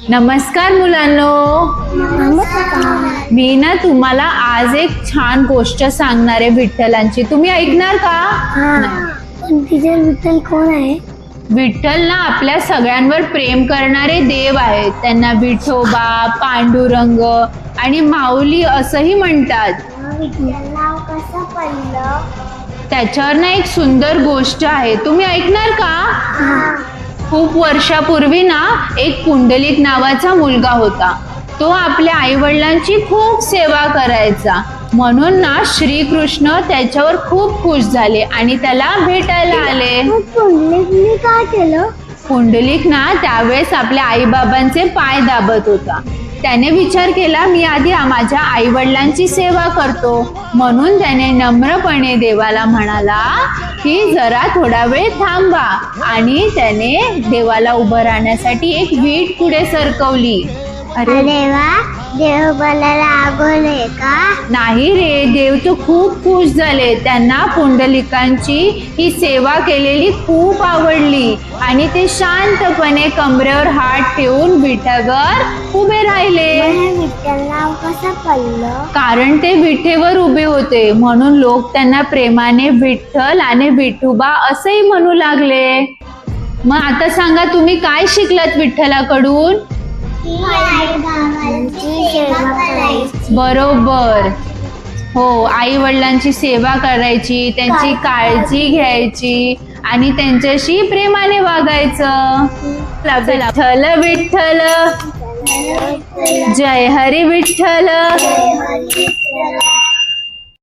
नमस्कार मुलांनो. मी ना तुम्हाला आज एक छान गोष्ट सांगणार आहे विठ्ठलांची. तुम्ही ऐकणार का? टीचर विठ्ठल कोण आहे? विठ्ठल ना आपल्या सगळ्यांवर प्रेम करणारे देव आहेत. त्यांना विठोबा, पांडुरंग आणि माऊली असंही म्हणतात. विठ्ठल नाव कसं पडलं? त्याच्यावर ना एक सुंदर गोष्ट आहे. तुम्ही ऐकणार का? खूप वर्षापूर्वी ना एक पुंडलिक नावाचा मुलगा होता. तो आपल्या आई वडिलांची खूप सेवा करायचा. म्हणून ना श्रीकृष्ण त्याच्यावर खूप खुश झाले आणि त्याला भेटायला आले. पुंडलिकने काय केलं? पुंडलिक ना त्यावेळेस आपल्या आईबाबांचे पाय दाबत होता. त्याने विचार केला, मी आधी माझ्या आई वडिलांची सेवा करतो. म्हणून त्याने नम्रपणे देवाला म्हणाला की जरा थोडा वेळ थांबा. आणि त्याने देवाला उभं राहण्यासाठी एक वीट पुढे सरकवली. अरे देवा, देव मला रागवले का? नाही रे, देव तो खूप खुश झाले. त्यांना पुंडलिकांची ही सेवा केलेली खूप आवडली आणि ते शांतपणे कमरेवर हात ठेवून विठ्यावर उभे राहिले. विठ्ठल नाव कसं पडलं? कारण ते विठेवर उभे होते, म्हणून लोक त्यांना प्रेमाने विठ्ठल आणि विठोबा असंही म्हणू लागले. मग आता सांगा, तुम्ही काय शिकलात विठ्ठलाकडून? बरोबर. हो, आई वडिलांची सेवा करायची, त्यांची काळजी घ्यायची आणि त्यांच्याशी प्रेमाने वागायचं. विठ्ठल विठ्ठल, जय हरी विठ्ठल.